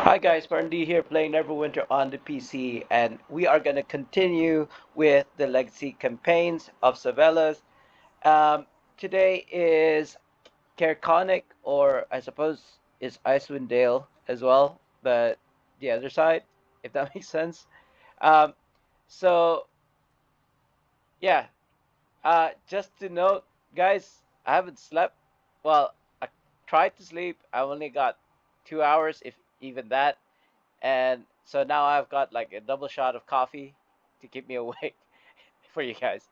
Hi guys, SpartanDee here playing Neverwinter on the PC, and we are going to continue with the legacy campaigns of Sybella's. Um, Today is Carconic, or I suppose is Icewind Dale as well, but the other side, if that makes sense. Um, so yeah, just to note, guys, I haven't slept. Well, I tried to sleep. I only got 2 hours, if even that. And so now I've got like a double shot of coffee to keep me awake for you guys.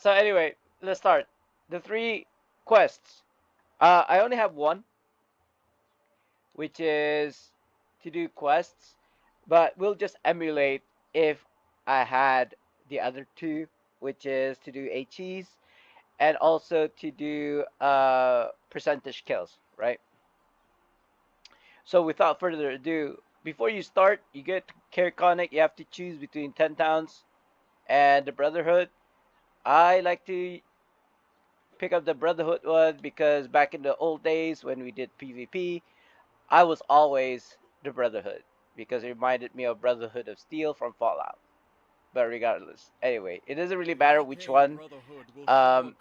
So anyway, let's start. The three quests. I only have one, which is to do quests, but we'll just emulate if I had the other two, which is to do HEs and also to do percentage kills, right? So without further ado, before you start, you get Carconic, you have to choose between 10 towns and the Brotherhood. I like to pick up the Brotherhood one because back in the old days when we did PvP, I was always the Brotherhood because it reminded me of Brotherhood of Steel from Fallout. But regardless, anyway, it doesn't really matter which one. Um,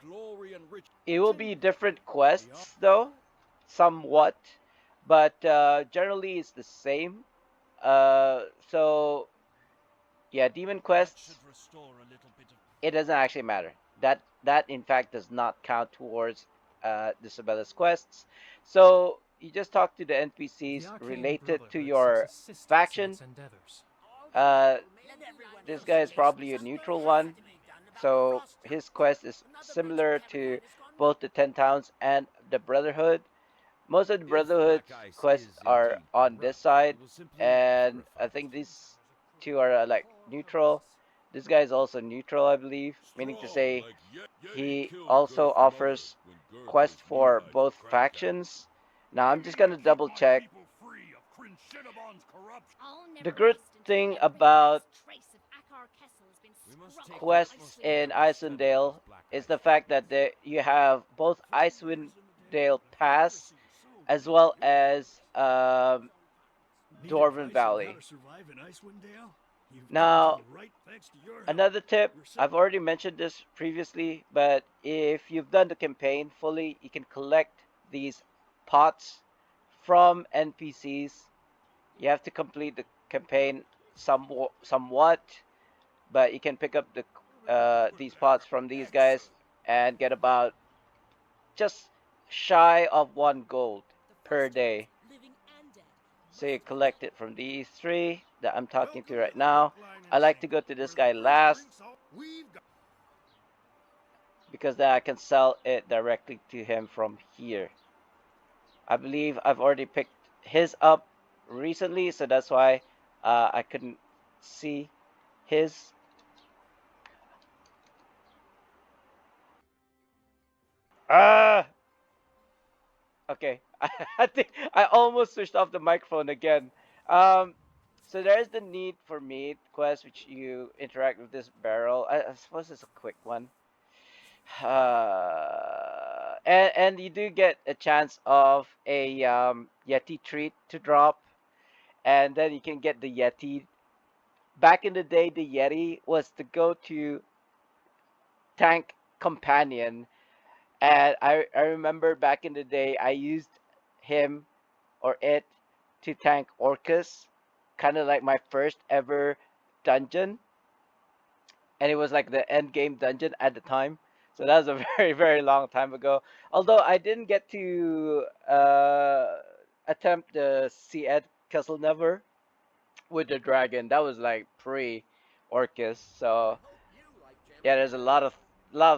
it will be different quests though, somewhat, but generally it's the same. So yeah, demon quests, it doesn't actually matter. That in fact does not count towards the Sybella's quests. So you just talk to the NPCs related to your faction. Uh, this guy is probably a neutral one, so his quest is similar to both the Ten Towns and the Brotherhood. Most of the Brotherhood's quests are on this side, and I think these two are like neutral. This guy is also neutral, I believe, meaning to say he also offers quests for both factions. Now I'm just gonna double check. The good thing about quests in Icewind Dale is the fact that you have both Icewind Dale Pass as well as Dwarven Valley. Now, another tip, I've already mentioned this previously, but if you've done the campaign fully, you can collect these pots from NPCs. You have to complete the campaign somewhat, but you can pick up these pots from these guys and get about just shy of 1 gold per day. So you collect it from these three that I'm talking to right now. I like to go to this guy last because then I can sell it directly to him from here. I believe I've already picked his up recently, so that's why I couldn't see his. Ah, okay. I think I almost switched off the microphone again. Um, so there's the need for meat quest, which you interact with this barrel. I suppose it's a quick one. And you do get a chance of a Yeti treat to drop, and then you can get the Yeti. Back in the day, the Yeti was the go-to tank companion, and I remember back in the day I used him or it to tank Orcus, kind of like my first ever dungeon, and it was like the end game dungeon at the time. So that was a very long time ago. Although I didn't get to attempt the Sea Ed Castle Never with the dragon. That was like pre Orcus. So yeah, there's a lot of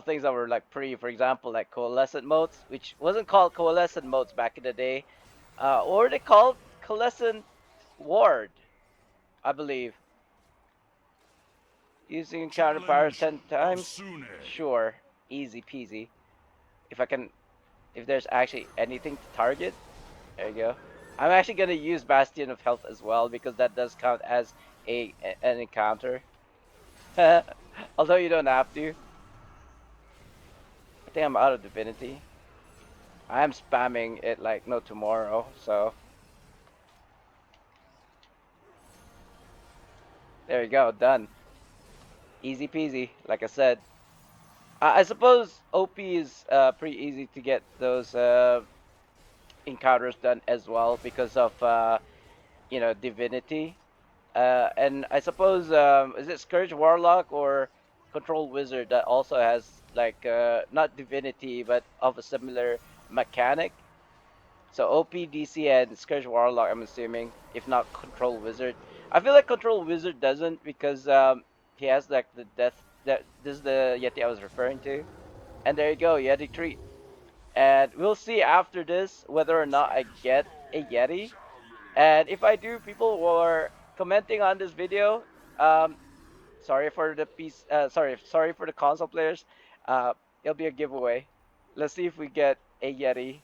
things that were like pre. For example, like coalescent modes, which wasn't called coalescent modes back in the day, or they called coalescent ward, I believe. Using encounter power 10 times? Sure. Easy peasy. If I can, if there's actually anything to target, there you go. I'm actually gonna use Bastion of Health as well because that does count as an encounter. Although you don't have to. I think I'm out of Divinity. I am spamming it like no tomorrow, so. There you go, done. Easy peasy, like I said. I suppose OP is pretty easy to get those encounters done as well because of divinity. And I suppose is it Scourge Warlock or Control Wizard that also has like not divinity but of a similar mechanic. So OP, DC, and Scourge Warlock, I'm assuming, if not Control Wizard. I feel like Control Wizard doesn't because he has like the death. That this is the Yeti I was referring to. And there you go, Yeti treat. And we'll see after this whether or not I get a Yeti. And if I do, people were commenting on this video. Um, sorry for the piece. Sorry for the console players. It'll be a giveaway. Let's see if we get a Yeti.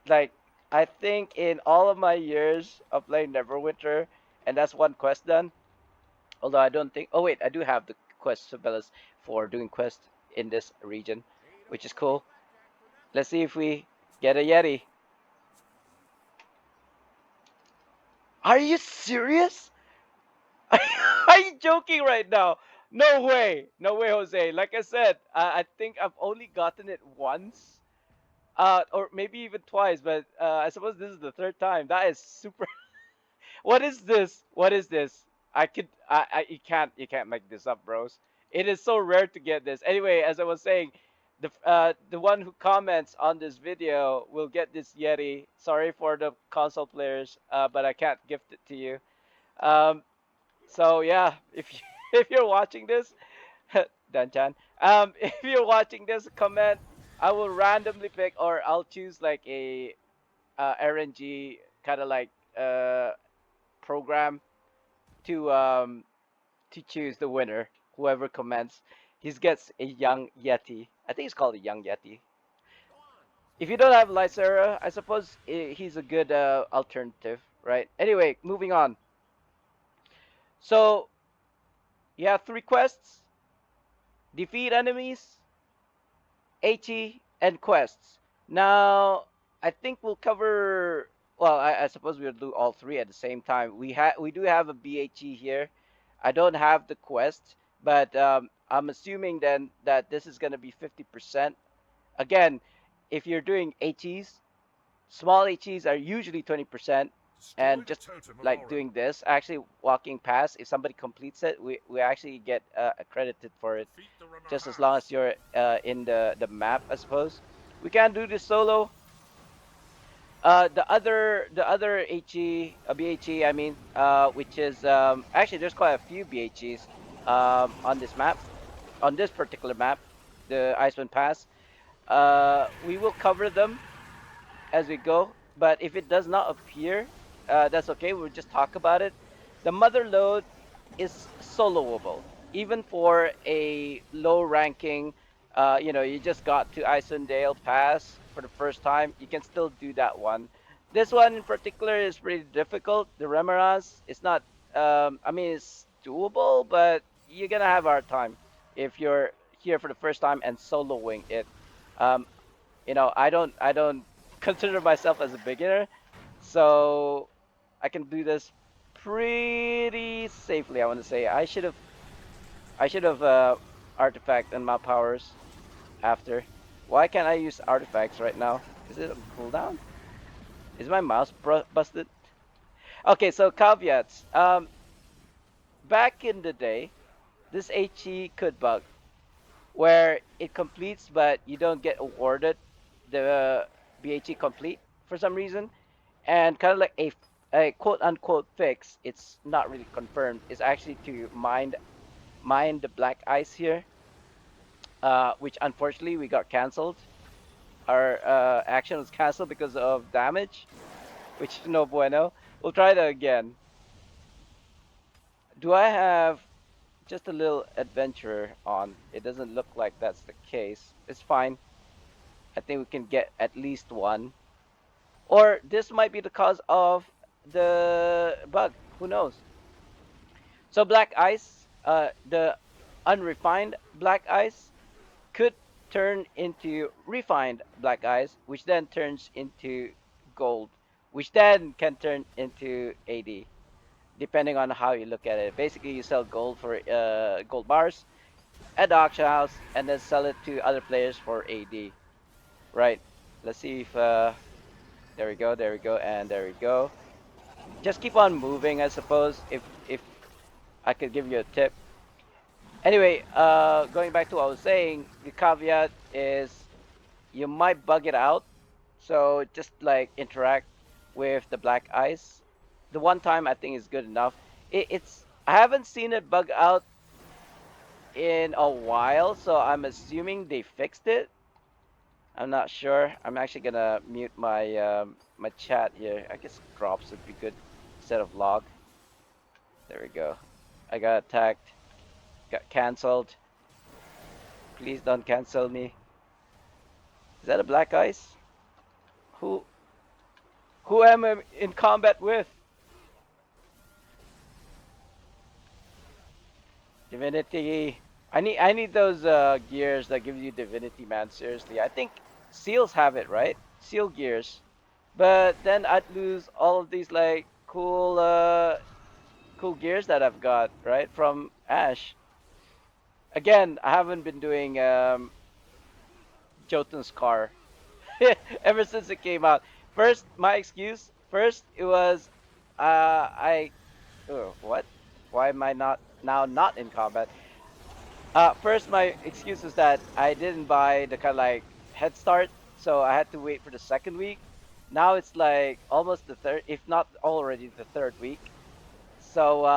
Like I think in all of my years of playing Neverwinter, and that's one quest done. Although I don't think. Oh wait, I do have the quest Sybella's for doing quests in this region, which is cool. Let's see if we get a Yeti. Are you serious? Are you joking right now? No way. No way, Jose. Like I said, I think I've only gotten it once. Or maybe even twice, but I suppose this is the third time. That is super. What is this? What is this? You can't make this up, bros. It is so rare to get this. Anyway, as I was saying, the one who comments on this video will get this Yeti. Sorry for the console players, but I can't gift it to you. Um, so yeah, if you, if you're watching this, Danchan, if you're watching this, comment. I will randomly pick, or I'll choose like a RNG kind of like program to choose the winner. Whoever comments, he gets a young Yeti. I think it's called a young Yeti. If you don't have Lysera, I suppose he's a good alternative, right? Anyway, moving on. So you have three quests: defeat enemies, HE, and quests. Now, I think we'll cover. Well, I suppose we'll do all three at the same time. We do have a BHE here. I don't have the quest, but I'm assuming then that this is gonna be 50%. Again, if you're doing HEs, small HEs are usually 20%, and just like doing this, actually walking past, if somebody completes it, we actually get accredited for it, just as long as you're in the map, I suppose. We can do this solo. The other HE, BHE, I mean, which is actually there's quite a few BHEs on this map, on this particular map, the Icewind Pass. We will cover them as we go, but if it does not appear, that's okay. We'll just talk about it. The mother load is soloable, even for a low ranking. You just got to Icewind Dale Pass for the first time. You can still do that one. This one in particular is pretty difficult. The Remoras, it's not. I mean, it's doable, but you're gonna have a hard time if you're here for the first time and soloing it. Um, I don't consider myself as a beginner, so I can do this pretty safely. I want to say I should have artifact and map powers after. Why can't I use artifacts right now? Is it on cooldown? Is my mouse busted? Okay, so caveats. Back in the day, this HE could bug where it completes but you don't get awarded the BHE complete for some reason, and kind of like a quote unquote fix. It's not really confirmed. It's actually to mine the black ice here, which unfortunately we got cancelled. Our action was cancelled because of damage, which is no bueno. We'll try that again. Do I have just a little adventurer on? It doesn't look like that's the case. It's fine. I think we can get at least one. Or this might be the cause of the bug. Who knows? So black ice, the unrefined black ice could turn into refined black ice, which then turns into gold, which then can turn into AD. depending on how you look at it. Basically, you sell gold for gold bars at the auction house and then sell it to other players for AD. Right? Let's see if there we go, there we go, and there we go. Just keep on moving, I suppose. If I could give you a tip. Anyway, going back to what I was saying, the caveat is you might bug it out. So just like interact with the black ice. The one time I think is good enough. It's I haven't seen it bug out in a while, so I'm assuming they fixed it. I'm not sure. I'm actually gonna mute my my chat here. I guess drops would be good instead of log. There we go. I got attacked. Got cancelled. Please don't cancel me. Is that a black ice? Who who am I in combat with? Divinity. I need those gears that give you divinity, man. Seriously. I think seals have it, right? Seal gears. But then I'd lose all of these like cool gears that I've got, right? From Ash. Again, I haven't been doing Jotun's car ever since it came out. First, my excuse. First, it was I oh, what? Why am I not in combat? First, my excuse was that I didn't buy the kind of like head start, so I had to wait for the second week. Now it's like almost the third, if not already the third week. So,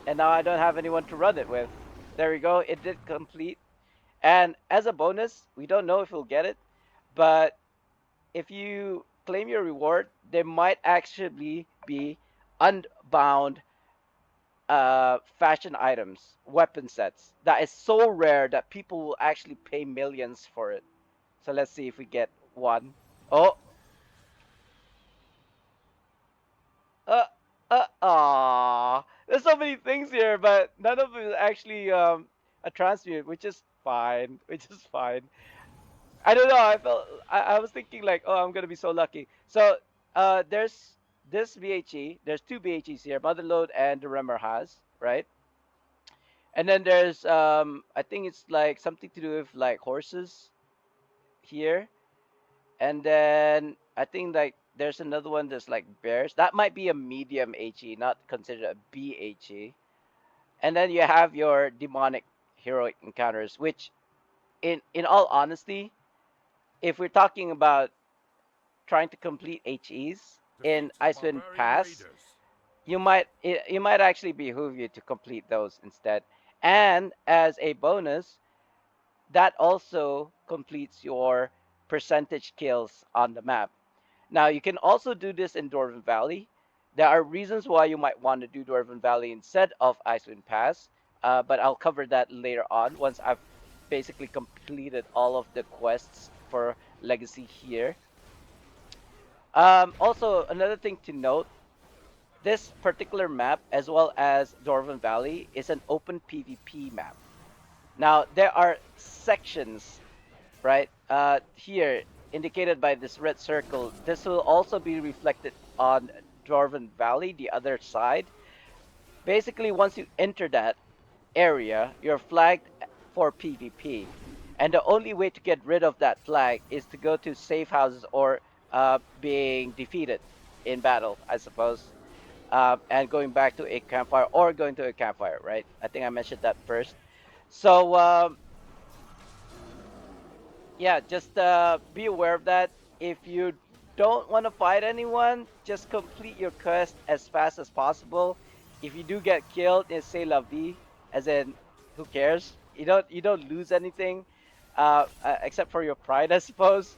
and now I don't have anyone to run it with. There we go. It did complete. And as a bonus, we don't know if we'll get it, but if you claim your reward, there might actually be unbound fashion items, weapon sets. That is so rare that people will actually pay millions for it. So let's see if we get one. Oh, there's so many things here, but none of it is actually a transmute, which is fine. Which is fine. I don't know. I was thinking like, oh, I'm gonna be so lucky. So there's this VHE. There's two VHEs here, Motherload and the Remmer has, right? And then there's I think it's like something to do with like horses here. And then I think like there's another one that's like bears. That might be a medium HE, not considered a BHE. And then you have your demonic heroic encounters, which in all honesty, if we're talking about trying to complete HEs in Icewind Pass, you might actually behoove you to complete those instead. And as a bonus, that also completes your percentage kills on the map. Now, you can also do this in Dwarven Valley. There are reasons why you might want to do Dwarven Valley instead of Icewind Pass, but I'll cover that later on once I've basically completed all of the quests for Legacy here. Also, another thing to note, this particular map, as well as Dwarven Valley, is an open PvP map. Now, there are sections, right, here, indicated by this red circle. This will also be reflected on Dwarven Valley, the other side. Basically, once you enter that area, you're flagged for PvP. And the only way to get rid of that flag is to go to safe houses or being defeated in battle, I suppose. And going back to a campfire or going to a campfire, right? I think I mentioned that first. So, yeah, just be aware of that. If you don't want to fight anyone, just complete your quest as fast as possible. If you do get killed, it's say la vie, as in, who cares? You don't lose anything, except for your pride, I suppose.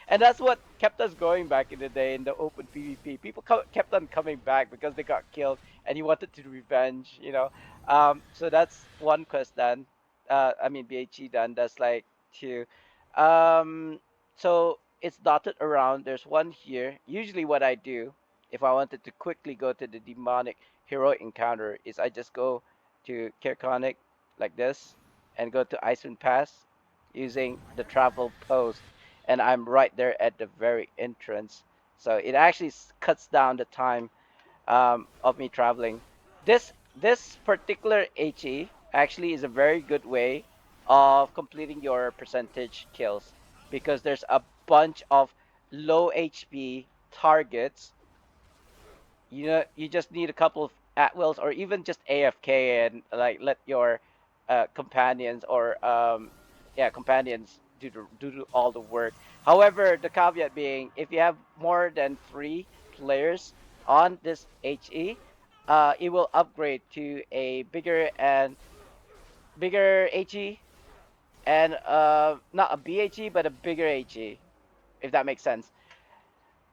And that's what kept us going back in the day in the open PvP. People kept on coming back because they got killed, and you wanted to revenge, you know. So that's one quest done. I mean BHE done. That's like two. Um, so it's dotted around. There's one here. Usually, what I do, if I wanted to quickly go to the demonic heroic encounter, is I just go to Kirkonic like this, and go to Icewind Pass using the travel post, and I'm right there at the very entrance. So it actually cuts down the time of me traveling. This particular HE actually is a very good way of completing your percentage kills because there's a bunch of low HP targets. You just need a couple of at wills or even just AFK and like let your companions or companions do all the work. However, the caveat being if you have more than 3 players on this HE, it will upgrade to a bigger HE and not a BHE but a bigger HE, if that makes sense.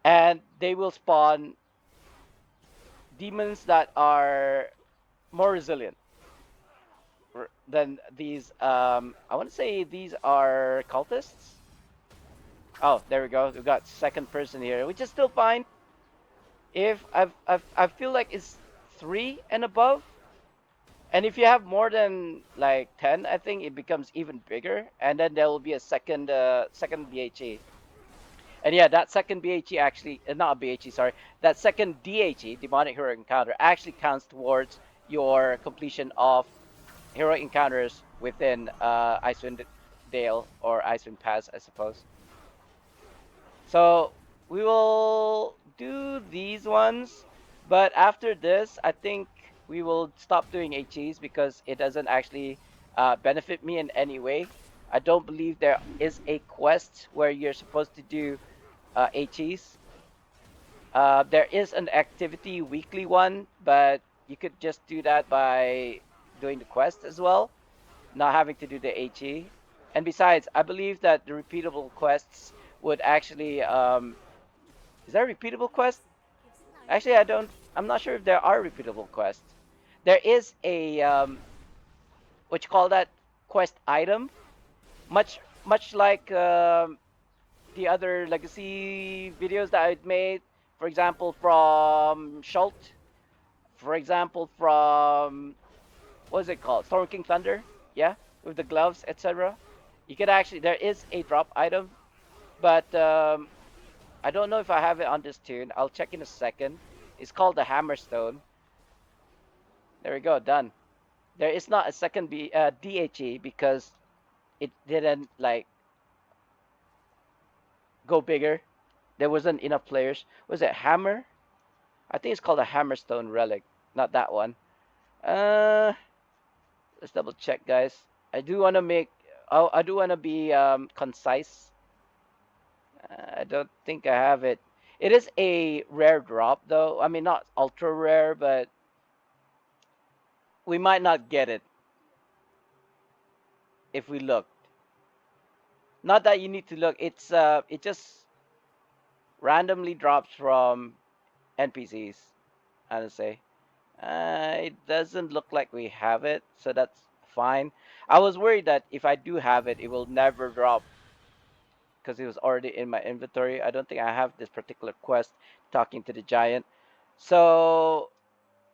And they will spawn demons that are more resilient than these. I want to say these are cultists. Oh, there we go. We've got second person here, which is still fine. If I feel like it's 3 and above, and if you have more than like 10, I think it becomes even bigger, and then there will be a second BHE. And yeah, that second BHE actually, not a BHE, sorry, that second DHE, demonic hero encounter, actually counts towards your completion of heroic encounters within Icewind Dale or Icewind Pass, I suppose. So we will do these ones, but after this, I think we will stop doing HEs because it doesn't actually benefit me in any way. I don't believe there is a quest where you're supposed to do HEs. There is an activity weekly one, but you could just do that by doing the quest as well, not having to do the HE. And besides, I believe that the repeatable quests would actually is there a repeatable quest? Actually, I'm not sure if there are repeatable quests. There is a what you call that quest item, much like the other legacy videos that I'd made. For example, from Schult. For example, from what is it called? Storm King Thunder. Yeah, with the gloves, etc. You could actually there is a drop item, but I don't know if I have it on this tune. I'll check in a second. It's called the Hammerstone. There we go, done. There is not a second DHE because it didn't like go bigger. There wasn't enough players. Was it Hammer? I think it's called a Hammerstone Relic, not that one. Let's double check, guys. I do want to make. Oh, I do want to be concise. I don't think I have it. It is a rare drop, though. I mean, not ultra rare, but we might not get it if we look. Not that you need to look. It just randomly drops from NPCs. I would say. It doesn't look like we have it, so that's fine. I was worried that if I do have it, it will never drop because it was already in my inventory. I don't think I have this particular quest, talking to the giant. So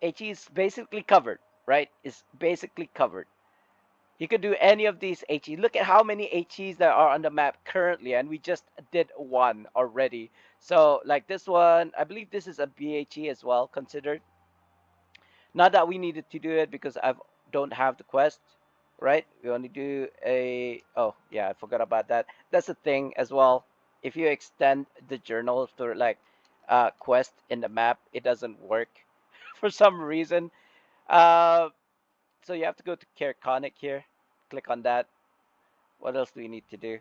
HE is basically covered, right? It's basically covered. You could do any of these HEs. Look at how many HEs there are on the map currently, and we just did one already. So like this one, I believe this is a BHE as well considered. Not that we needed to do it because I don't have the quest, right? We only do a. Oh yeah, I forgot about that. That's the thing as well. If you extend the journal to like quest in the map, it doesn't work for some reason. Uh, so you have to go to Careconic here. Click on that. What else do we need to do?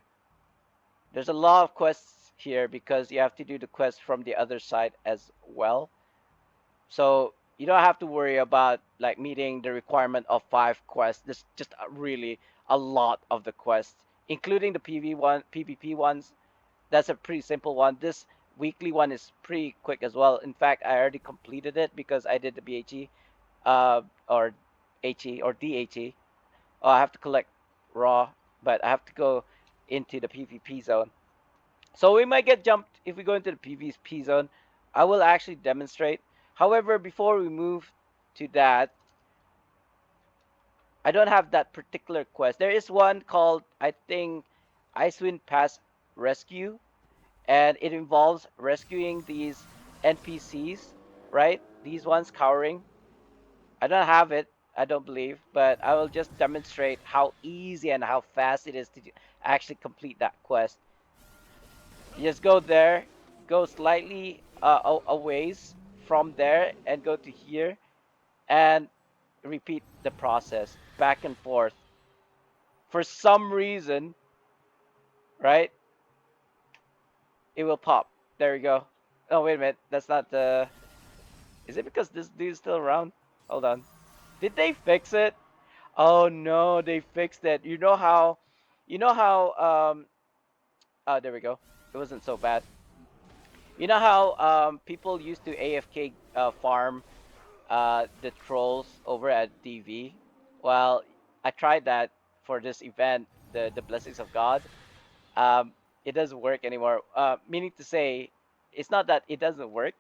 There's a lot of quests here because you have to do the quest from the other side as well. So you don't have to worry about like meeting the requirement of 5 quests. There's just really a lot of the quests, including the PvP ones. That's a pretty simple one. This weekly one is pretty quick as well. In fact, I already completed it because I did the BHE, or HE or DHE. Oh, I have to collect raw, but I have to go into the PvP zone. So we might get jumped if we go into the PvP zone. I will actually demonstrate. However, before we move to that, I don't have that particular quest. There is one called, I think, Icewind Pass Rescue, and it involves rescuing these NPCs right? These ones cowering. I don't have it, I don't believe, but I will just demonstrate how easy and how fast it is to actually complete that quest. You just go there, go slightly a ways from there, and go to here, and repeat the process back and forth. For some reason, right? It will pop. There you go. Oh, wait a minute. That's not the. Is it because this dude's still around? Hold on. Did they fix it? Oh no, they fixed it. You know how oh, there we go. It wasn't so bad. You know how people used to AFK farm the trolls over at DV? Well, I tried that for this event, the Blessings of God. Um, it doesn't work anymore. Meaning to say, it's not that it doesn't work.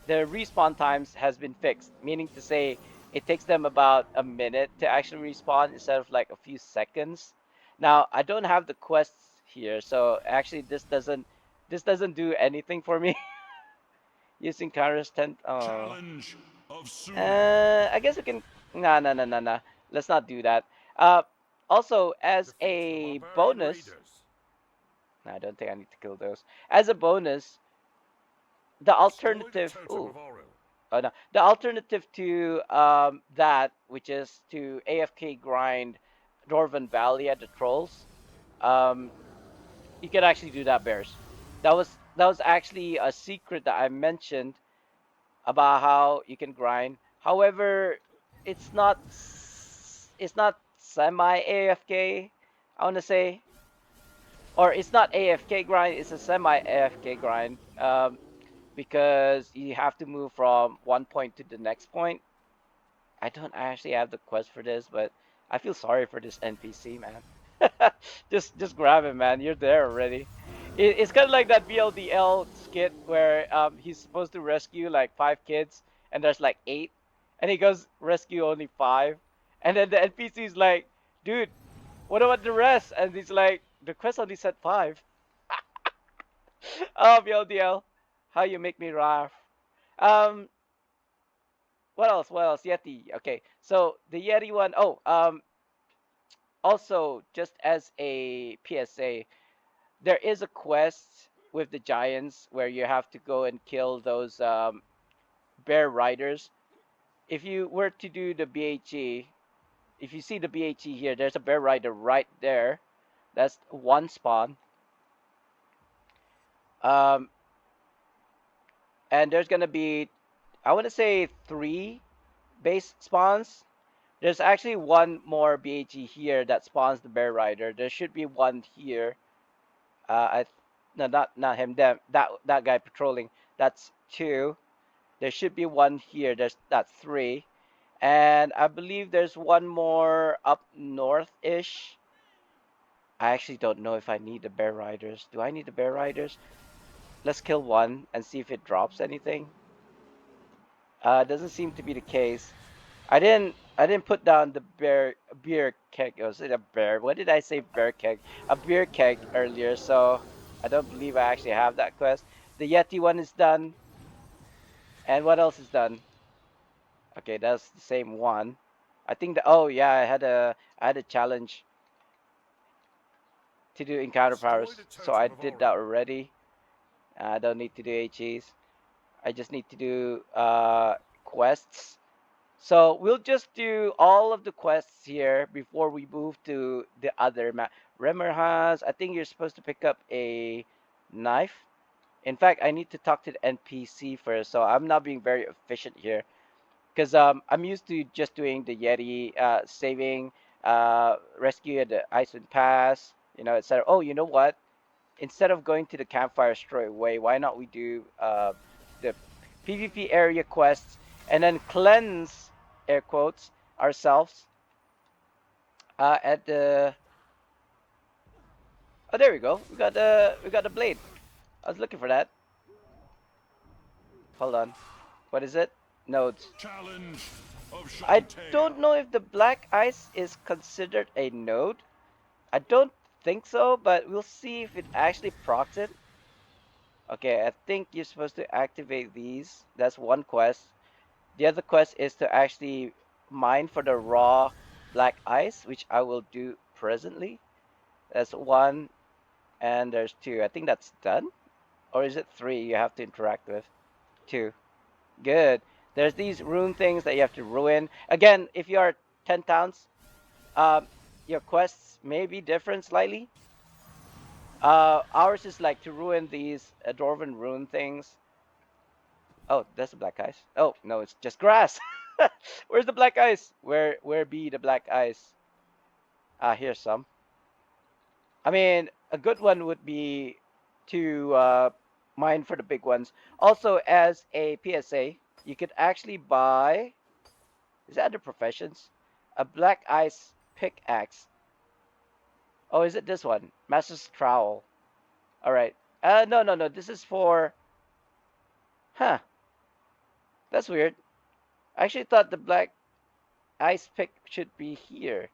The respawn times has been fixed, meaning to say it takes them about a minute to actually respawn instead of like a few seconds. Now I don't have the quests here, so actually this doesn't do anything for me. Using Kara's tent. Oh, Challenge of Sumer. I guess we can. Nah, nah, nah, nah, nah. Let's not do that. Uh, also as Defeat the a barbarian bonus, raiders. nah, I don't think I need to kill those. As a bonus, the Destroy the alternative. totem Ooh. of Oril. Oh no. The alternative to that, which is to AFK grind Dwarven Valley at the trolls, um, you can actually do that, Bears. That was actually a secret that I mentioned about how you can grind. However, it's not semi AFK. I want to say, or it's not AFK grind. It's a semi AFK grind. Because you have to move from one point to the next point. I don't actually have the quest for this, but I feel sorry for this NPC, man. Just grab him, man. You're there already. It's kind of like that BLDL skit where he's supposed to rescue like 5 kids, and there's like 8, and he goes rescue only 5, and then the NPC is like, dude, what about the rest? And he's like, the quest only said 5. Oh, BLDL, how you make me laugh. Um, what else? What else? Yeti. Okay, so the Yeti one. Oh, also, just as a PSA, there is a quest with the giants where you have to go and kill those bear riders. If you were to do the BHE, if you see the BHE here, there's a bear rider right there. That's one spawn. Um, and there's gonna be, I want to say 3 base spawns. There's actually one more BHE here that spawns the bear rider. There should be one here. I no, not him. That guy patrolling. That's 2. There should be one here. That's 3, and I believe there's one more up north-ish. I actually don't know if I need the bear riders. Do I need the bear riders? Let's kill one and see if it drops anything. Doesn't seem to be the case. I didn't put down the beer keg. Was it a bear? What did I say? Bear keg. A beer keg earlier. So I don't believe I actually have that quest. The Yeti one is done. And what else is done? Okay, that's the same one. I think that. Oh yeah, I had a challenge to do encounter Destroy powers. the So I totem of did Oril. that already. I don't need to do HEs. I just need to do quests. So we'll just do all of the quests here before we move to the other map. Remmer has, I think you're supposed to pick up a knife. In fact, I need to talk to the NPC first, so I'm not being very efficient here. Because I'm used to just doing the Yeti, saving, rescue at the Icewind Pass, etc. Oh, you know what? Instead of going to the campfire straight away, why not we do the PvP area quests and then cleanse, air quotes, ourselves at the. Oh, there we go. We got the blade. I was looking for that. Hold on. What is it? Nodes. Challenge of I Shantae. don't know if the black ice is considered a node. I don't think so, but we'll see if it actually procs it. Okay, I think you're supposed to activate these. That's one quest. The other quest is to actually mine for the raw black ice, which I will do presently. That's one, and there's two. I think that's done. Or is it three you have to interact with? Two. Good. There's these rune things that you have to ruin. Again, if you are 10 towns, um, your quests may be different slightly. Ours is like to ruin these dwarven rune things. Oh, that's the black ice. Oh, no, it's just grass. Where's the black ice? Where be the black ice? Ah, here's some. I mean, a good one would be to mine for the big ones. Also, as a PSA, you could actually buy, is that under professions? A black ice pickaxe. Oh, is it this one? Master's trowel. All right. No, no, no. This is for, huh, that's weird. I actually thought the black ice pick should be here.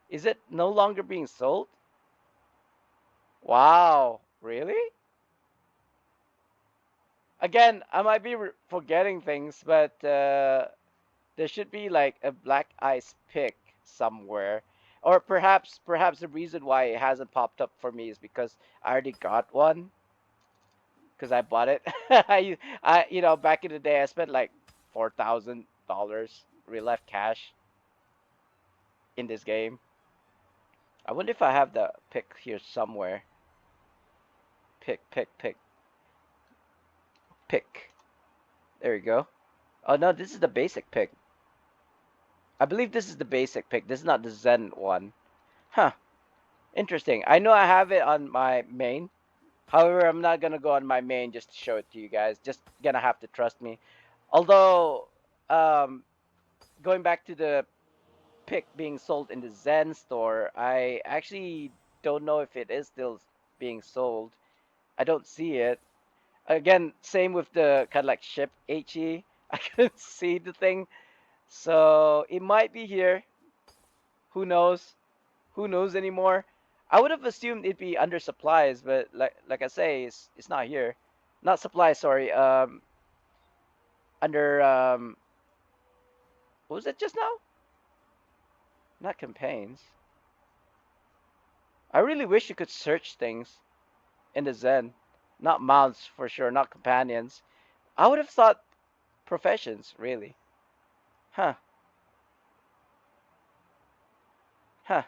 Is it no longer being sold? Wow, really? Again, I might be forgetting things, but there should be like a black ice pick somewhere. Or perhaps the reason why it hasn't popped up for me is because I already got one because I bought it. Back in the day, I spent like $4,000 real life cash in this game. I wonder if I have the pick here somewhere. Pick. Pick. There you go. Oh no, this is the basic pick. I believe this is the basic pick. This is not the Zen one. Huh. Interesting. I know I have it on my main. However, I'm not gonna go on my main just to show it to you guys. Just gonna have to trust me. Although, um, going back to the pick being sold in the Zen store, I actually don't know if it is still being sold. I don't see it. Again, same with the kind of like ship HE. I couldn't see the thing. So it might be here. Who knows? Who knows anymore? I would have assumed it'd be under supplies, but like I say, it's not here. Not supplies, sorry. Under what was it just now? Not campaigns. I really wish you could search things in the Zen. Not mounts for sure, not companions. I would have thought professions, really. Huh. Huh.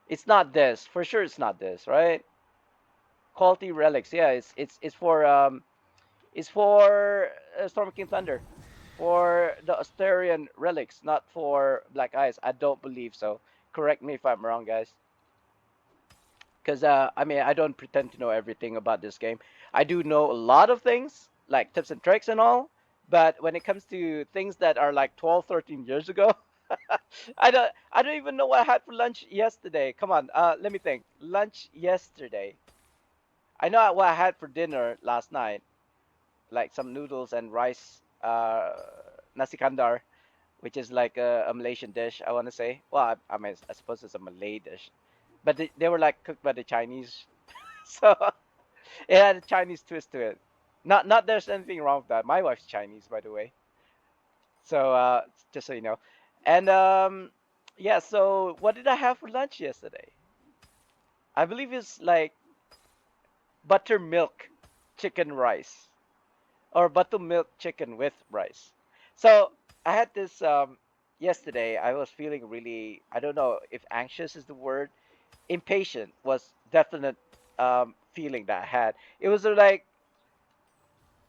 It's not this. For sure it's not this, right? Quality relics. Yeah, it's for Storm King Thunder. For the Asterian relics, not for Black Eyes. I don't believe so. Correct me if I'm wrong, guys. Because I mean, I don't pretend to know everything about this game. I do know a lot of things, like tips and tricks and all. But when it comes to things that are like 12, 13 years ago, I don't even know what I had for lunch yesterday. Come on, let me think. Lunch yesterday. I know what I had for dinner last night, like some noodles and rice, nasi kandar, which is like a Malaysian dish, I want to say. Well, I mean, I suppose it's a Malay dish, but they were like cooked by the Chinese, so it had a Chinese twist to it. Not there's anything wrong with that. My wife's Chinese, by the way, so just so you know. And yeah. So what did I have for lunch yesterday? I believe it's like buttermilk chicken rice or buttermilk chicken with rice. So I had this yesterday. I was feeling really, I don't know if anxious is the word. Impatient was definite feeling that I had. It was like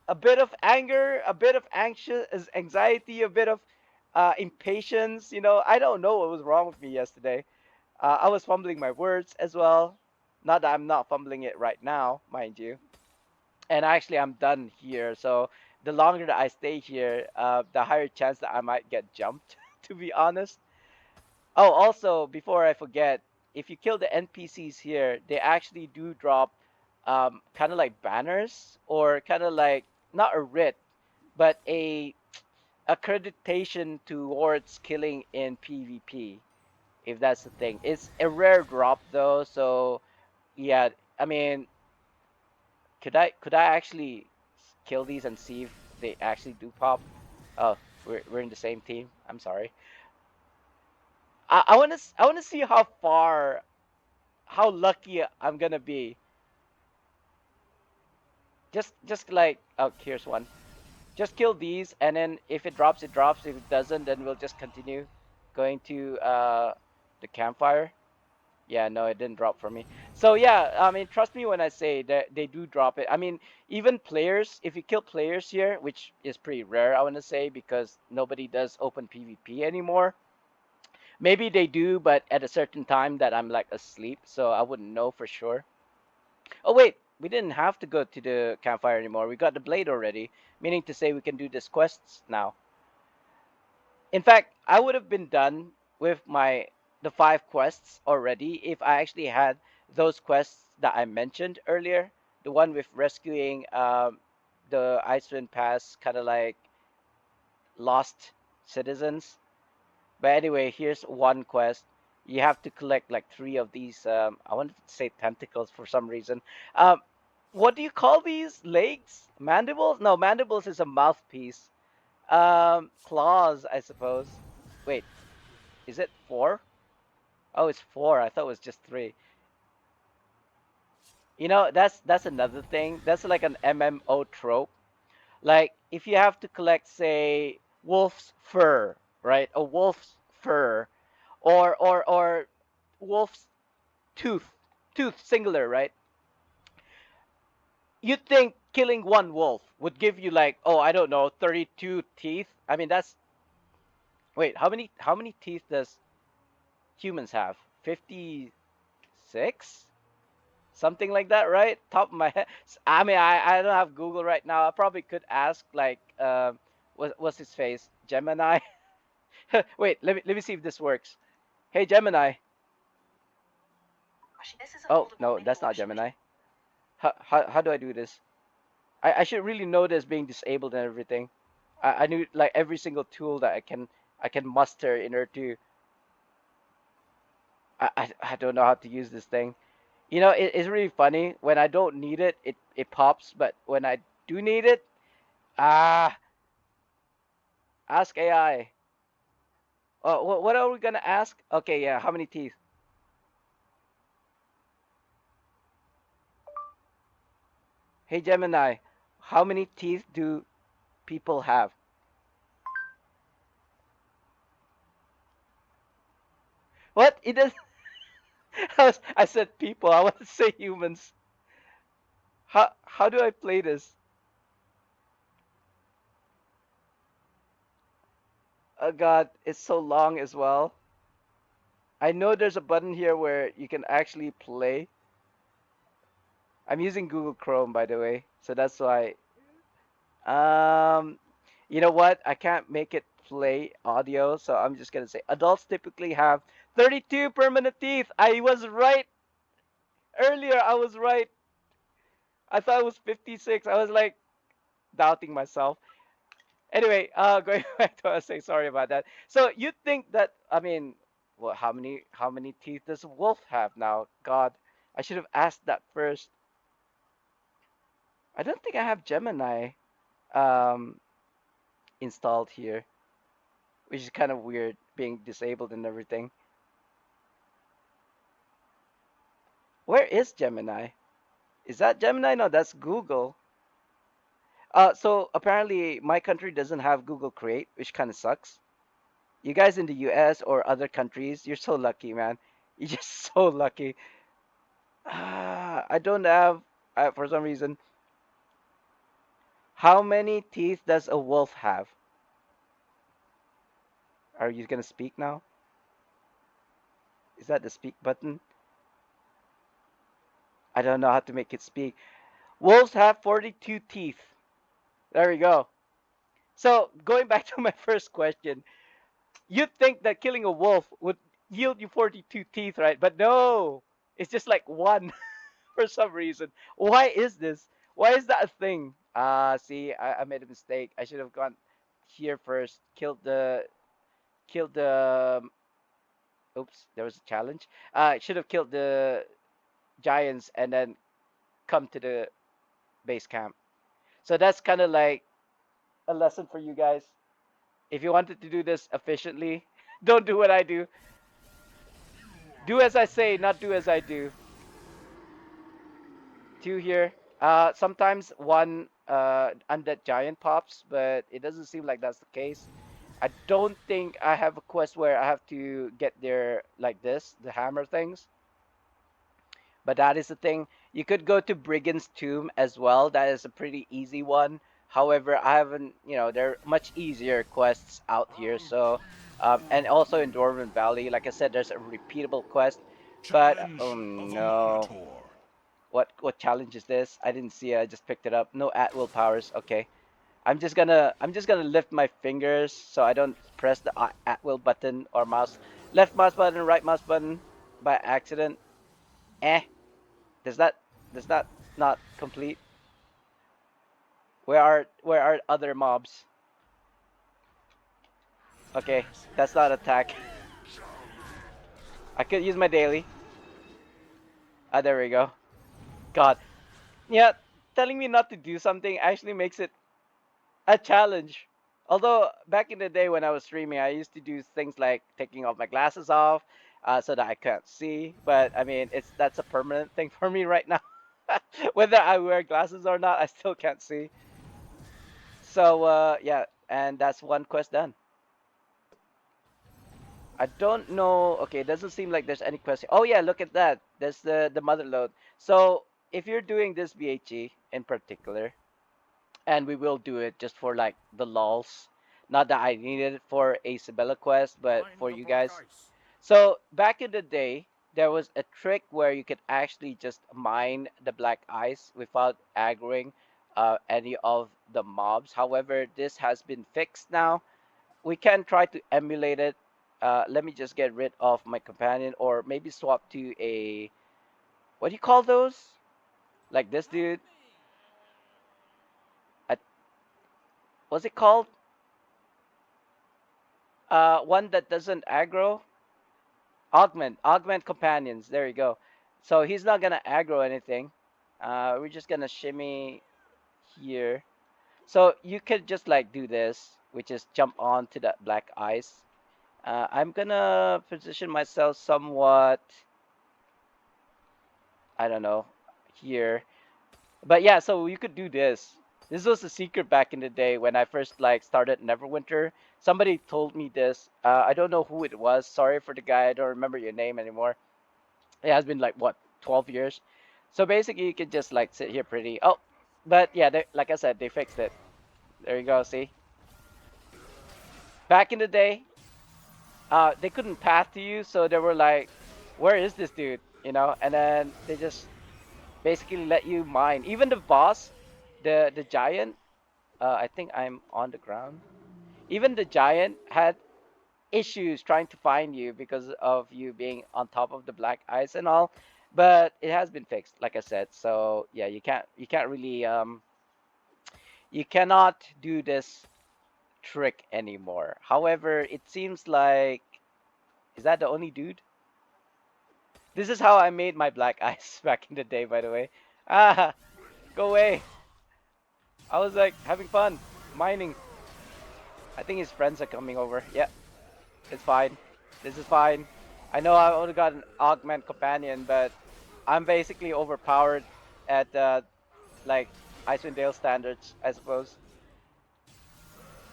a bit of anger, a bit of anxious anxiety, a bit of impatience. I don't know what was wrong with me yesterday. I was fumbling my words as well. Not that I'm not fumbling it right now, mind you. And actually, I'm done here. So the longer that I stay here, the higher chance that I might get jumped. To be honest. Oh, also, before I forget, if you kill the NPCs here, they actually do drop kind of like banners or kind of like not a writ, but a accreditation towards killing in PvP, if that's the thing. It's a rare drop though, so yeah. I mean, Could I actually kill these and see if they actually do pop? Oh, we're in the same team. I'm sorry. I want to see how lucky I'm gonna be. Just like, oh, here's one. Just kill these, and then if it drops, it drops. If it doesn't, then we'll just continue going to the campfire. Yeah, no, it didn't drop for me. So yeah, I mean, trust me when I say that they do drop it. I mean, even players, if you kill players here, which is pretty rare, I want to say, because nobody does open PvP anymore. Maybe they do, but at a certain time that I'm like asleep, so I wouldn't know for sure. Oh wait, we didn't have to go to the campfire anymore. We got the blade already, meaning to say we can do these quests now. In fact, I would have been done with my the 5 quests already if I actually had those quests that I mentioned earlier. The one with rescuing the Icewind Pass, kind of like lost citizens. But anyway, here's one quest. You have to collect like 3 of these. I wanted to say tentacles for some reason. Um, what do you call these? Legs? Mandibles? No, mandibles is a mouthpiece. Claws, I suppose. Wait, is it 4? Oh, it's 4. I thought it was just 3. That's another thing. That's like an MMO trope. Like if you have to collect, say, wolf's fur, right? A wolf's fur, or wolf's tooth, tooth singular, right? You'd think killing one wolf would give you like, oh, I don't know, 32 teeth. I mean, that's wait, how many teeth does humans have? 56? Something like that, right? Top of my head. I mean, I don't have Google right now. I probably could ask like what's his face? Gemini. Wait, let me see if this works. Hey Gemini. Oh, no, that's not Gemini. How do I do this? I should really know this being disabled and everything. I knew like every single tool that I can muster in order to I don't know how to use this thing. It's really funny. When I don't need it, it pops, but when I do need it, ah, ask AI. Oh, what are we gonna ask? Okay, yeah, how many teeth? Hey Gemini, how many teeth do people have? What? It does. I said people. I want to say humans. How do I play this? Oh God, it's so long as well. I know there's a button here where you can actually play. I'm using Google Chrome, by the way, so that's why. Um, you know what? I can't make it play audio, so I'm just gonna say adults typically have 32 permanent teeth. I was right earlier. I was right. I thought it was 56. I was like doubting myself. Anyway, going back to what I was saying. Sorry about that. So you think that? I mean, well, how many teeth does a wolf have now? God, I should have asked that first. I don't think I have Gemini um, installed here, which is kind of weird, being disabled and everything. Where is Gemini? Is that Gemini? No, that's Google. So apparently my country doesn't have Google Create, which kind of sucks. You guys in the US or other countries, you're so lucky, man. You're just so lucky. I don't have, for some reason. How many teeth does a wolf have? Are you gonna speak now? Is that the speak button? I don't know how to make it speak. Wolves have 42 teeth. There we go. So going back to my first question, you'd think that killing a wolf would yield you 42 teeth, right? But no, it's just like one for some reason. Why is this? Why is that a thing? See, I made a mistake. I should have gone here first. Killed the. Oops, there was a challenge. I should have killed the giants and then come to the base camp. So that's kind of like a lesson for you guys. If you wanted to do this efficiently, don't do what I do. Do as I say, not do as I do. Two here. Sometimes one undead giant pops, but it doesn't seem like that's the case. I don't think I have a quest where I have to get there like this, the hammer things. But that is the thing. You could go to Brigand's Tomb as well. That is a pretty easy one. However, I haven't, there are much easier quests out here. So, and also in Dwarven Valley, like I said, there's a repeatable quest. But oh Challenge of a no, Minotaur. what challenge is this? I didn't see it. I just picked it up. No at will powers. Okay, I'm just gonna lift my fingers so I don't press the at will button or left mouse button, right mouse button by accident. Eh. Does that does that not complete? Where are other mobs? Okay, that's not attack. I could use my daily. Ah, there we go. God, yeah, telling me not to do something actually makes it a challenge. Although back in the day when I was streaming, I used to do things like taking off my glasses off, so that I can't see. But I mean, that's a permanent thing for me right now. Whether I wear glasses or not, I still can't see. So yeah, and that's one quest done. I don't know. Okay, it doesn't seem like there's any question. Oh yeah, look at that. There's the mother load. So if you're doing this BHE in particular, and we will do it just for like the lulls, not that I needed it for a Sybella quest, but Find for the you black guys. ice. So back in the day, there was a trick where you could actually just mine the black ice without aggroing any of the mobs. However, this has been fixed now. We can try to emulate it. Let me just get rid of my companion, or maybe swap to a, what do you call those? Like this dude. A, what's it called? One that doesn't aggro. Augment companions. There you go. So he's not gonna aggro anything. We're just gonna shimmy here. So you could just like do this, which is jump onto that black ice. I'm gonna position myself somewhat, I don't know, here. But yeah, so you could do this. This was a secret back in the day when I first like started Neverwinter. Somebody told me this. I don't know who it was. Sorry for the guy. I don't remember your name anymore. It has been like what, 12 years. So basically, you can just like sit here pretty. Oh, but yeah, like I said, they fixed it. There you go. See, back in the day, they couldn't path to you, so they were like, "Where is this dude?" And then they just basically let you mine. Even the boss, the giant. I think I'm on the ground. Even the giant had issues trying to find you because of you being on top of the black ice and all, but it has been fixed, like I said. So yeah, you can't really you cannot do this trick anymore. However, it seems like, is that the only dude? This is how I made my black ice back in the day, by the way. Ah, go away. I was like having fun mining. I think his friends are coming over. Yeah, it's fine. This is fine. I know I only got an augment companion, but I'm basically overpowered at like Icewind Dale standards, I suppose.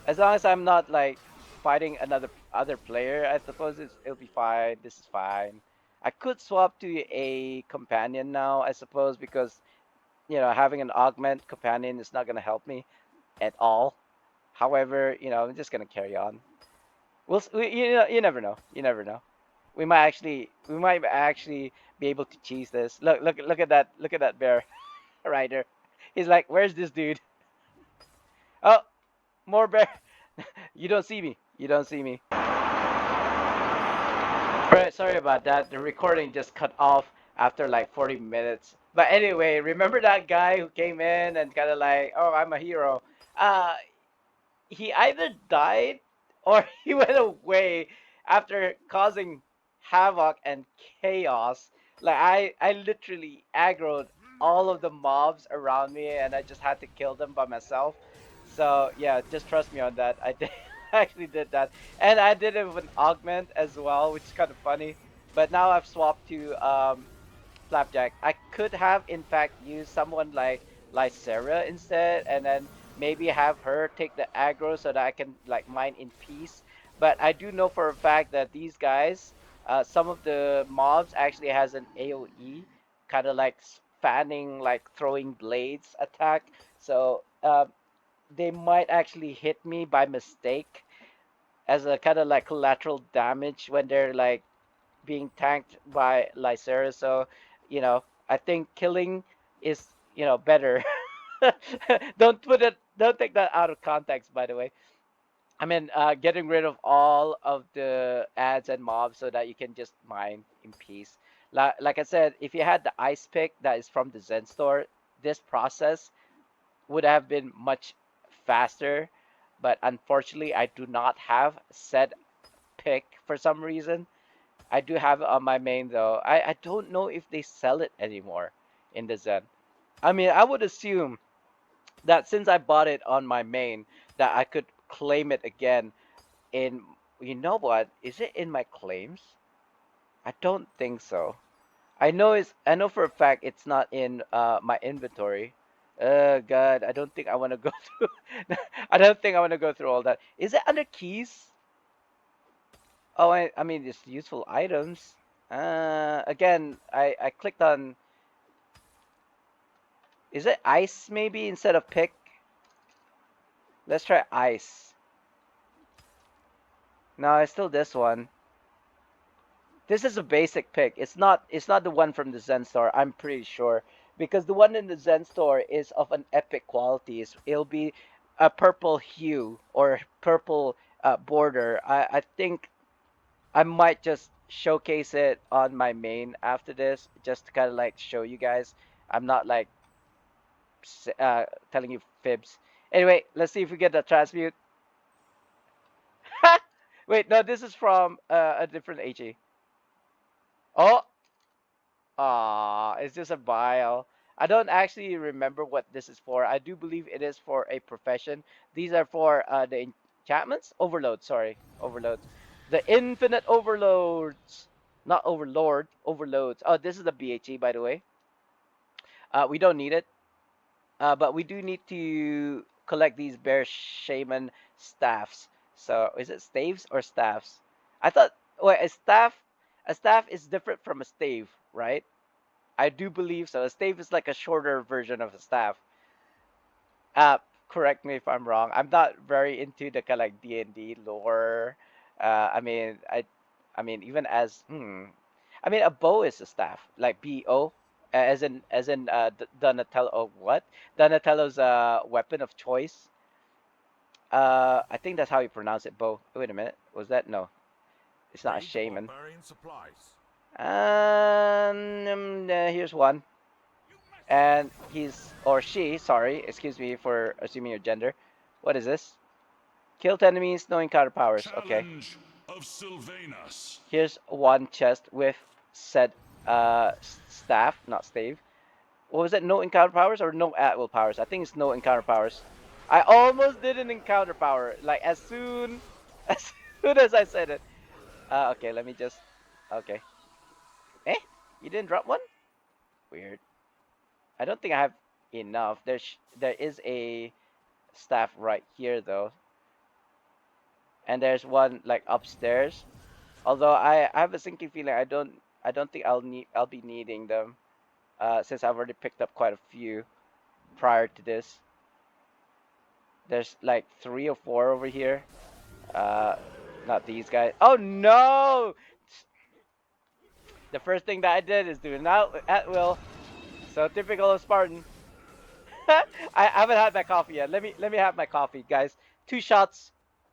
As long as I'm not like fighting another other player, I suppose it'll be fine. This is fine. I could swap to a companion now, I suppose, because having an augment companion is not gonna help me at all. However, I'm just gonna carry on. You never know. You never know. We might actually be able to cheese this. Look at that. Look at that bear rider. He's like, where's this dude? Oh, more bear. You don't see me. You don't see me. Right, sorry about that. The recording just cut off after like 40 minutes. But anyway, remember that guy who came in and kind of like, oh, I'm a hero. Uh, he either died or he went away after causing havoc and chaos. Like I literally aggroed all of the mobs around me, and I just had to kill them by myself. So yeah, just trust me on that. I did I actually did that, and I did it with an augment as well, which is kind of funny. But now I've swapped to Flapjack. I could have, in fact, used someone like Lysera instead, and then maybe have her take the aggro so that I can like mine in peace. But I do know for a fact that these guys, some of the mobs actually has an AOE, kind of like fanning, like throwing blades attack. So they might actually hit me by mistake as a kind of like collateral damage when they're like being tanked by Lysera. So, I think killing is, better. Don't take that out of context, by the way. I mean, getting rid of all of the ads and mobs so that you can just mine in peace. Like I said, if you had the ice pick that is from the Zen store, this process would have been much faster. But unfortunately, I do not have said pick for some reason. I do have it on my main though. I don't know if they sell it anymore in the Zen. I mean, I would assume that since I bought it on my main, that I could claim it again in. You know what? Is it in my claims? I don't think so. I know for a fact it's not in my inventory. God, I don't think I want to go through. I don't think I want to go through all that. Is it under keys? Oh, I mean, it's useful items. Again, I clicked on. Is it ice maybe instead of pick? Let's try ice. No, it's still this one. This is a basic pick. It's not the one from the Zen store. I'm pretty sure because the one in the Zen store is of an epic quality. It'll be a purple hue or purple border. I think I might just showcase it on my main after this, just to kind of like show you guys. I'm not like telling you fibs. Anyway, let's see if we get the transmute. Wait, no, this is from a different HE. Oh, it's just a bile. I don't actually remember what this is for. I do believe it is for a profession. These are for the enchantments? Overload, sorry. Overloads. The infinite overloads. Not overlord, overloads. Oh, this is the BHE, by the way. We don't need it. But we do need to collect these bear shaman staffs. So is it staves or staffs? I thought wait, a staff is different from a stave, right? I do believe so. A stave is like a shorter version of a staff. Uh, Correct me if I'm wrong. I'm not very into the kind of like D&D lore. I mean, even as I mean, a bow is a staff, like BO, as in Donatello. Oh, what? Donatello's weapon of choice. I think that's how you pronounce it. Bow. Wait a minute. Was that no? It's not a shaman. Here's one, and he's or she. Sorry, excuse me for assuming your gender. What is this? Killed enemies, no encounter powers. Okay. Challenge of Sylvanus. Here's one chest with said staff, not stave. What was it? No encounter powers or no at will powers? I think it's no encounter powers. I almost did an encounter power. Like as soon as soon as I said it. Okay, let me just. Okay. Eh? You didn't drop one? Weird. I don't think I have enough. There is a staff right here though, and there's one like upstairs. Although I have a sinking feeling I don't think I'll be needing them. Since I've already picked up quite a few prior to this. There's like 3 or 4 over here. Uh, Not these guys. Oh no! The first thing that I did is do an at will. So typical of Spartan. I haven't had my coffee yet. Let me have my coffee, guys. 2 shots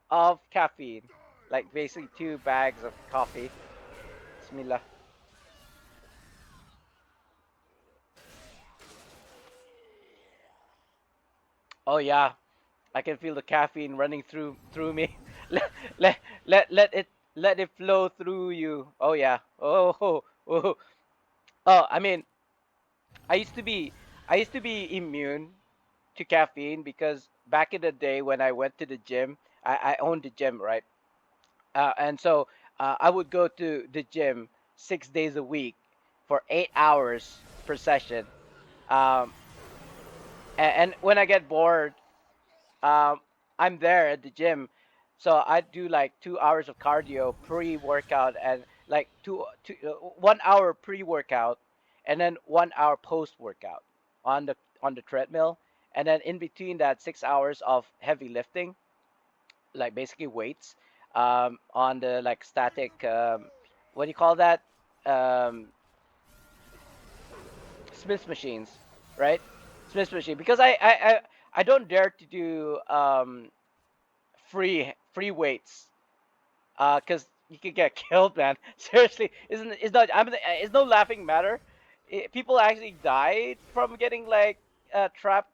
of caffeine, like basically 2 bags of coffee. Bismillah. Oh yeah, I can feel the caffeine running through me. let, let, let it flow through you. Oh yeah. Oh, oh, oh. Oh, I mean, I used to be I used to be immune to caffeine because back in the day when I went to the gym, I owned the gym, right? And so I would go to the gym 6 days a week for 8 hours per session. Um, and when I get bored, um, I'm there at the gym. So I do like 2 hours of cardio pre-workout and like 1 hour pre-workout and then 1 hour post-workout on the treadmill. And then in between that 6 hours of heavy lifting, like basically weights, on the like static, what do you call that? Um, Smith machines, right? Smith machine. Because I don't dare to do free weights, because you could get killed, man. Seriously, isn't it's not I mean it's no laughing matter. People actually died from getting like trapped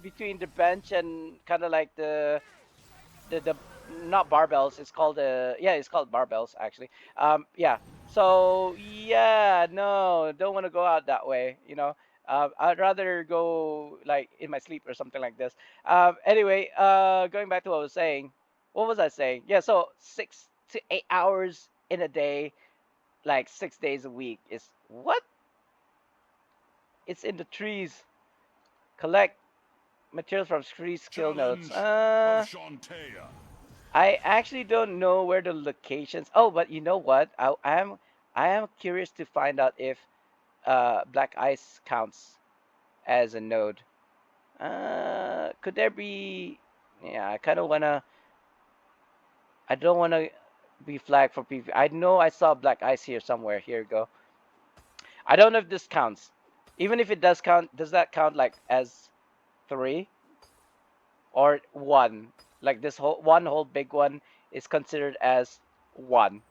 between the bench and kind of like the not barbells. It's called yeah, it's called barbells actually. Yeah. So yeah, no, don't want to go out that way. I'd rather go like in my sleep or something like this. Anyway, going back to what I was saying. What was I saying? Yeah, so 6 to 8 hours in a day, like 6 days a week is what? It's in the trees. Collect materials from tree skill notes. Challenge of Shantaea. I actually don't know where the locations. Oh, but you know what? I am curious to find out if black ice counts as a node. Could there be? Yeah, I kind of wanna. I don't wanna be flagged for PV. I know I saw black ice here somewhere. Here we go. I don't know if this counts. Even if it does count, does that count like as three or one? Like this whole big one is considered as one.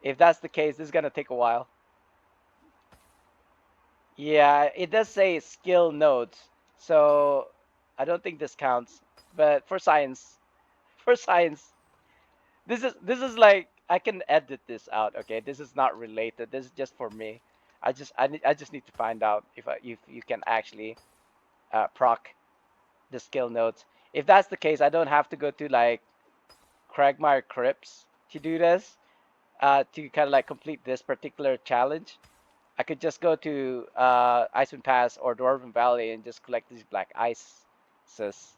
If that's the case, this is gonna take a while. Yeah, it does say skill nodes, so I don't think this counts. But for science, for science, this is like I can edit this out. Okay, this is not related. This is just for me. I just need to find out if you can actually proc the skill nodes. If that's the case, I don't have to go to like Cragmire Crypts to do this. To kind of like complete this particular challenge. I could just go to Icewind Pass or Dwarven Valley and just collect these black ices. This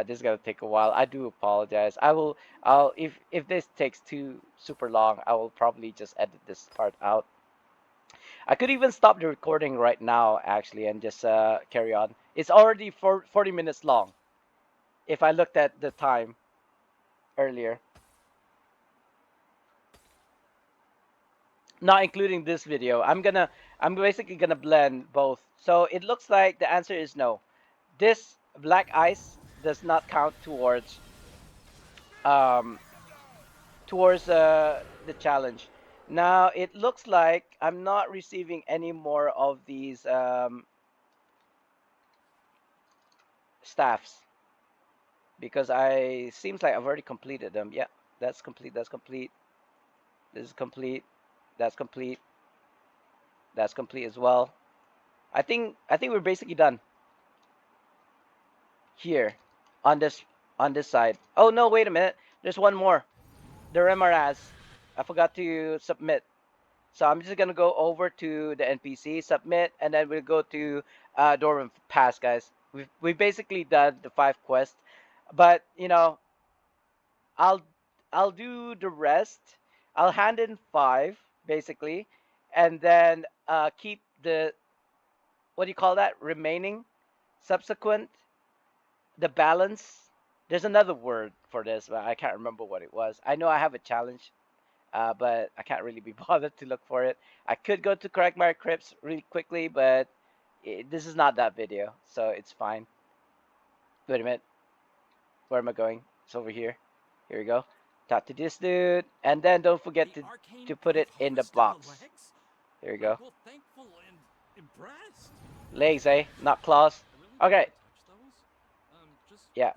is gonna take a while. I do apologize. I'll if this takes too super long, I will probably just edit this part out. I could even stop the recording right now actually and just carry on. It's already 40 minutes long. If I looked at the time earlier, not including this video, I'm basically gonna blend both. So it looks like the answer is no. This black ice does not count um towards the challenge. Now it looks like I'm not receiving any more of these staffs because I seems like I've already completed them. Yeah, that's complete. That's complete. This is complete. That's complete. That's complete as well. I think we're basically done here on this side. Oh no, wait a minute. There's one more. The Remaraz. I forgot to submit. So I'm just gonna go over to the NPC, submit, and then we'll go to Dorman Pass, guys. We basically done the 5 quests, but I'll I'll do the rest. I'll hand in 5 basically, and then keep the what do you call that remaining subsequent the balance. There's another word for this, but I can't remember what it was. I know I have a challenge, but I can't really be bothered to look for it. I could go to correct my crypts really quickly, but this is not that video, so it's fine. Wait a minute, where am I going? It's over here. Here we go. Talk to this dude, and then don't forget to put it in the box. Here we go. Legs, eh? Not claws. Okay. Yeah.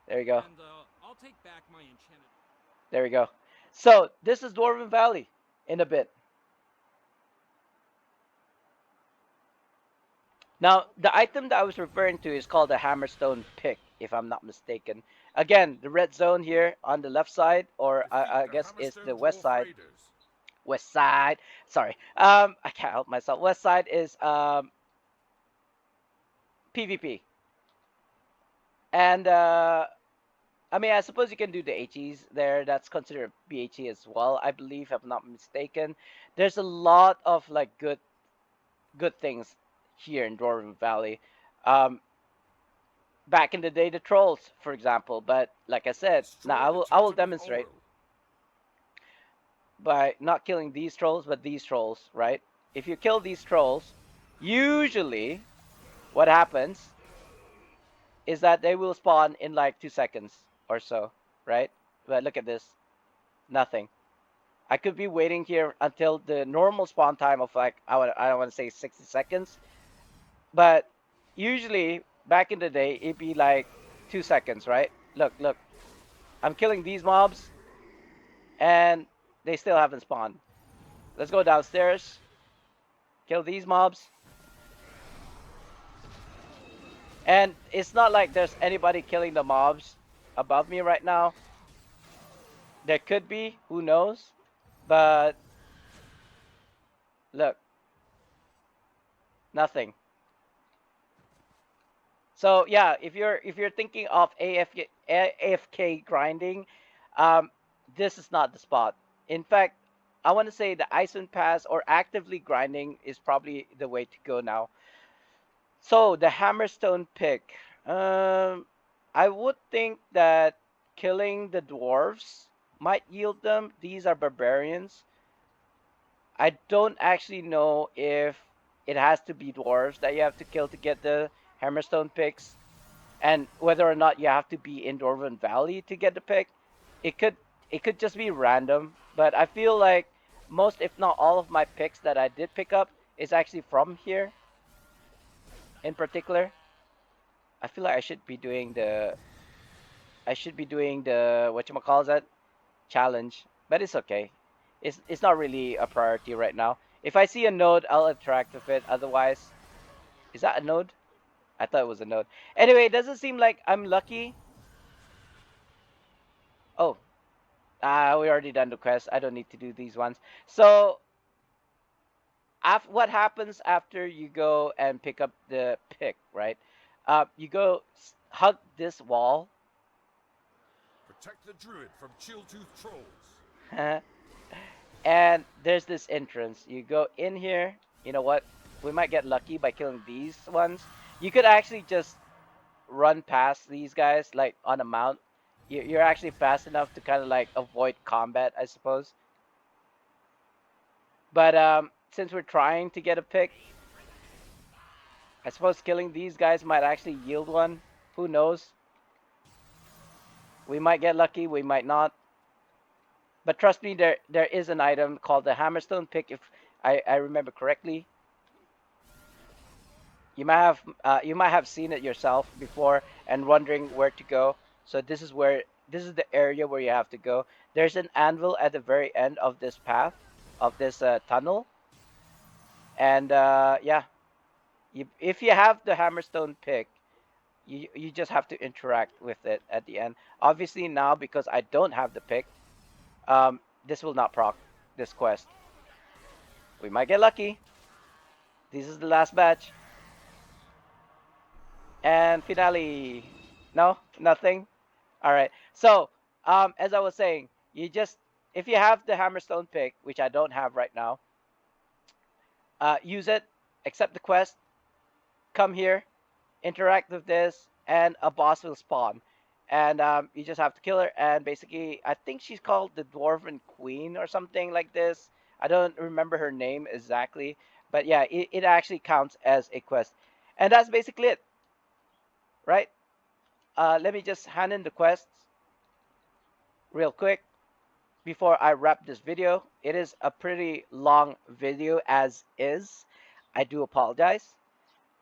There we go. There we go. So this is Dwarven Valley in a bit. Now, the item that I was referring to is called the Hammerstone Pick, if I'm not mistaken. Again, the red zone here on the left side, or Defeat I the guess it's the Hammerstone west Dwarf side. Raiders. West side. Sorry. I can't help myself. West side is PvP, and I mean, I suppose you can do the HEs there. That's considered BHE as well, I believe, if I'm not mistaken. There's a lot of like good things here in Dwarven Valley. Um, Back in the day, the trolls, for example. But like I said, now Destroy the I will Totem of demonstrate Oro. by not killing these trolls, but these trolls, right? If you kill these trolls, usually what happens is that they will spawn in like 2 seconds or so, right? But look at this, nothing. I could be waiting here until the normal spawn time of like I don't want to say 60 seconds, but usually back in the day it'd be like 2 seconds, right? Look, I'm killing these mobs and they still haven't spawned. Let's go downstairs, kill these mobs, and it's not like there's anybody killing the mobs above me right now. There could be, who knows? But look, nothing. So yeah, if you're thinking of AFK grinding, um, this is not the spot. In fact, I want to say the Icewind Pass or actively grinding is probably the way to go now. So the Hammerstone pick, I would think that killing the dwarves might yield them. These are barbarians. I don't actually know if it has to be dwarves that you have to kill to get the Hammerstone picks, and whether or not you have to be in Dwarven Valley to get the pick. It could it could just be random, but I feel like most, if not all, of my picks that I did pick up is actually from here in particular. I feel like I should be doing the whatchamacallit challenge, but it's okay. It's not really a priority right now. If I see a node, I'll interact with it. Otherwise, is that a node? I thought it was a node. Anyway, it doesn't seem like I'm lucky. Oh, we already done the quest. I don't need to do these ones. So, what happens after you go and pick up the pick, right? You go hug this wall, Protect the Druid from chill-tooth trolls. and there's this entrance. You go in here. You know what? We might get lucky by killing these ones. You could actually just run past these guys like on a mount. You're actually fast enough to kind of like avoid combat, I suppose. But since we're trying to get a pick, I suppose killing these guys might actually yield one. Who knows? We might get lucky, we might not. But trust me, there is an item called the Hammerstone Pick, if I remember correctly. You might have seen it yourself before and wondering where to go. So this is the area where you have to go. There's an anvil at the very end of this path, of this tunnel, and yeah, if you have the Hammerstone Pick, you just have to interact with it at the end. Obviously now, because I don't have the pick, this will not proc this quest. We might get lucky. This is the last batch. And finale. No, nothing. All right. So, as I was saying, you just, if you have the Hammerstone Pick, which I don't have right now, use it, accept the quest, come here, interact with this, and a boss will spawn. And you just have to kill her. And basically, I think she's called the Dwarven Queen or something like this. I don't remember her name exactly. But yeah, it actually counts as a quest. And that's basically it, right? Let me just hand in the quests real quick before I wrap this video. It is a pretty long video as is. I do apologize,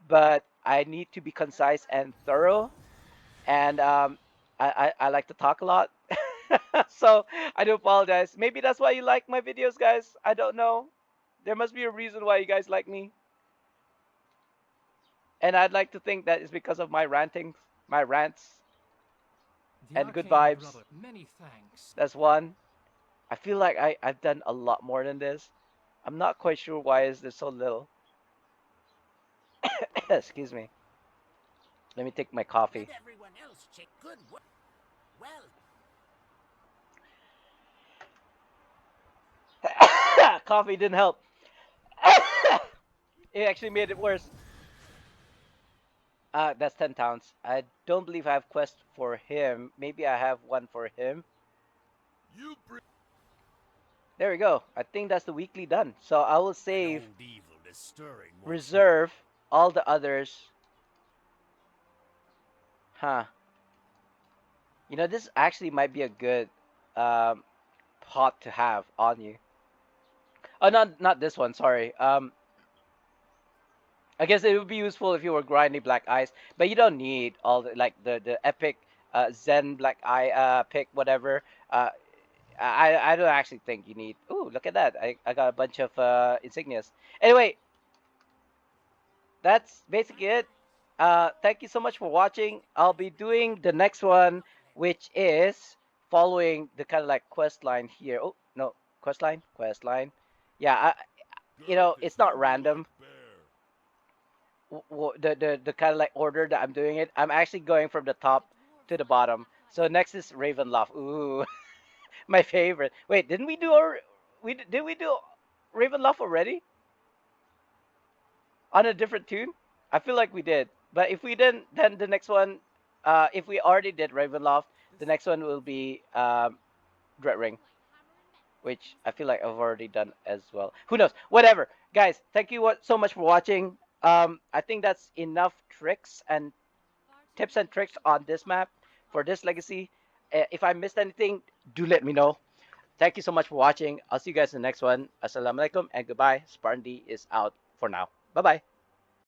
but I need to be concise and thorough, and I like to talk a lot. So I do apologize. Maybe that's why you like my videos, guys. I don't know. There must be a reason why you guys like me. And I'd like to think that is because of my rantings, my rants, The and good Arcane vibes. Brother, many thanks. That's one. I feel like I've done a lot more than this. I'm not quite sure why is there so little. Excuse me. Let me take my coffee. Let everyone else check good work. Well, Coffee didn't help. It actually made it worse. That's 10 pounds. I don't believe I have quest for him. Maybe I have one for him. You bring There we go. I think that's the weekly done. So I will an save, old evil is stirring once more. reserve all the others. Huh. You know, this actually might be a good um, pot to have on you. Oh, not this one. Sorry. I guess it would be useful if you were grinding black eyes, but you don't need all the epic Zen black eye pick whatever. Uh, I don't actually think you need. Ooh, look at that! I got a bunch of insignias. Anyway, that's basically it. Thank you so much for watching. I'll be doing the next one, which is following the kind of like quest line here. Oh no, quest line. Yeah, Girth is it's not hungry like random. bear. The kind of like order that I'm doing it. I'm actually going from the top to the bottom. So next is Ravenloft. Ooh, my favorite. Wait, didn't we do our did we do Ravenloft already on a different tune? I feel like we did. But if we didn't, then the next one, if we already did Ravenloft, the next one will be Dread Ring, which I feel like I've already done as well. Who knows? Whatever, guys. Thank you so much for watching. I think that's enough tricks and tips and tricks on this map for this legacy. If I missed anything, do let me know. Thank you so much for watching. I'll see you guys in the next one. Assalamualaikum and goodbye. SpartanDee is out for now. Bye bye.